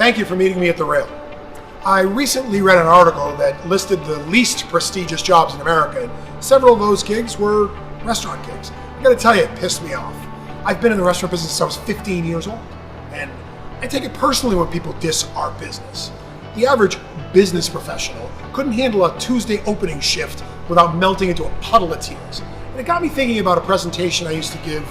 Thank you for meeting me at the Rail. I recently read an article that listed the least prestigious jobs in America, and several of those gigs were restaurant gigs. I gotta tell you, it pissed me off. I've been in the restaurant business since I was 15 years old, and I take it personally when people diss our business. The average business professional couldn't handle a Tuesday opening shift without melting into a puddle of tears. And it got me thinking about a presentation I used to give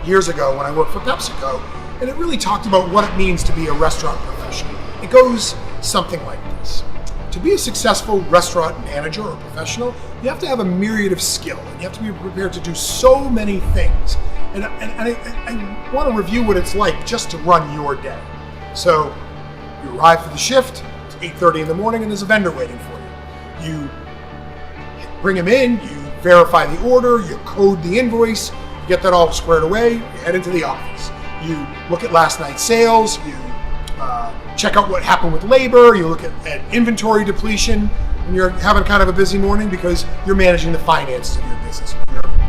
years ago when I worked for PepsiCo, and it really talked about what it means to be a restaurant professional. It goes something like this. To be a successful restaurant manager or professional, you have to have a myriad of skill, and you have to be prepared to do so many things. And I want to review what it's like just to run your day. So you arrive for the shift, it's 8:30 in the morning, and there's a vendor waiting for you. You bring him in, you verify the order, you code the invoice, you get that all squared away, you head into the office. You look at last night's sales, you check out what happened with labor, you look at inventory depletion, and you're having kind of a busy morning because you're managing the finances of your business.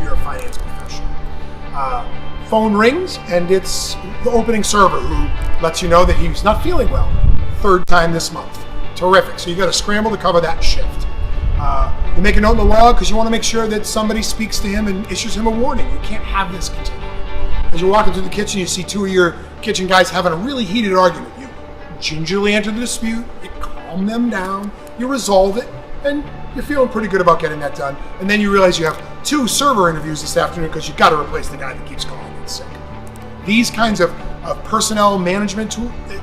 You're a finance professional. Phone rings, and it's the opening server who lets you know that he's not feeling well. Third time this month. Terrific. So you got to scramble to cover that shift. You make a note in the log because you want to make sure that somebody speaks to him and issues him a warning. You can't have this continue. As you're walking through the kitchen, you see two of your kitchen guys having a really heated argument. You gingerly enter the dispute, you calm them down, you resolve it, and you're feeling pretty good about getting that done. And then you realize you have 2 server interviews this afternoon because you've got to replace the guy that keeps calling in sick. These kinds of personnel management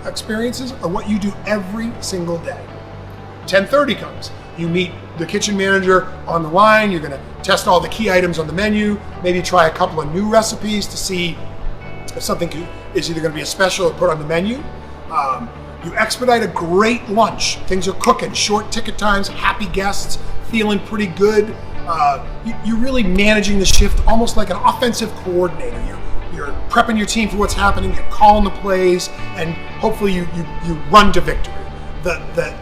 experiences are what you do every single day. 10:30 comes. You meet the kitchen manager on the line. You're going to test all the key items on the menu, maybe try a couple of new recipes to see if something is either going to be a special or put on the menu. You expedite a great lunch. Things are cooking, short ticket times, happy guests, feeling pretty good. You're really managing the shift almost like an offensive coordinator. You're prepping your team for what's happening, you're calling the plays, and hopefully you run to victory. The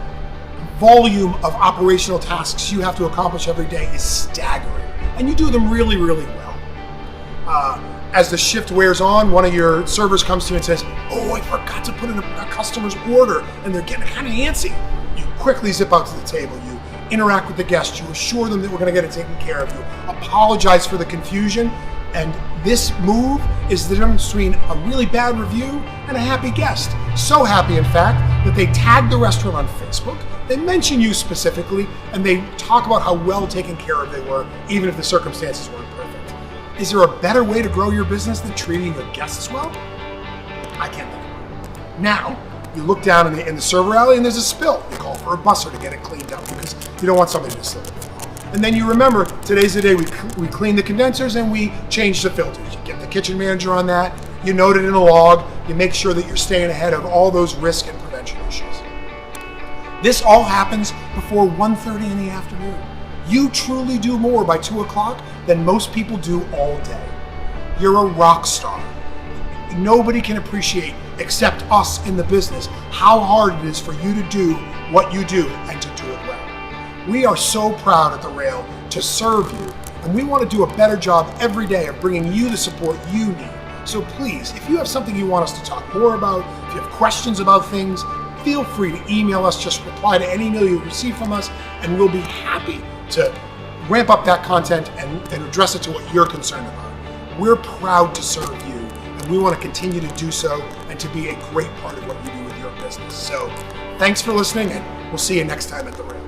volume of operational tasks you have to accomplish every day is staggering, and you do them really, really well. As the shift wears on, one of your servers comes to you and says, "Oh, I forgot to put in a customer's order," and they're getting kind of antsy. You quickly zip out to the table, you interact with the guest, you assure them that we're going to get it taken care of, you apologize for the confusion, and this move is the difference between a really bad review and a happy guest. So happy, in fact, that they tag the restaurant on Facebook, they mention you specifically, and they talk about how well taken care of they were, even if the circumstances weren't perfect. Is there a better way to grow your business than treating your guests well? I can't think of it. Now, you look down in the server alley and there's a spill. You call for a busser to get it cleaned up because you don't want somebody to slip. And then you remember, today's the day we clean the condensers and we change the filters. You get the kitchen manager on that, you note it in a log, you make sure that you're staying ahead of all those risk and prevention issues. This all happens before 1:30 in the afternoon. You truly do more by 2 o'clock than most people do all day. You're a rock star. Nobody can appreciate, except us in the business, how hard it is for you to do what you do and to do it well. We are so proud at the Rail to serve you, and we want to do a better job every day of bringing you the support you need. So please, if you have something you want us to talk more about, if you have questions about things, feel free to email us. Just reply to any email you receive from us, and we'll be happy to ramp up that content and address it to what you're concerned about. We're proud to serve you, and we want to continue to do so and to be a great part of what you do with your business. So thanks for listening, and we'll see you next time at the Rail.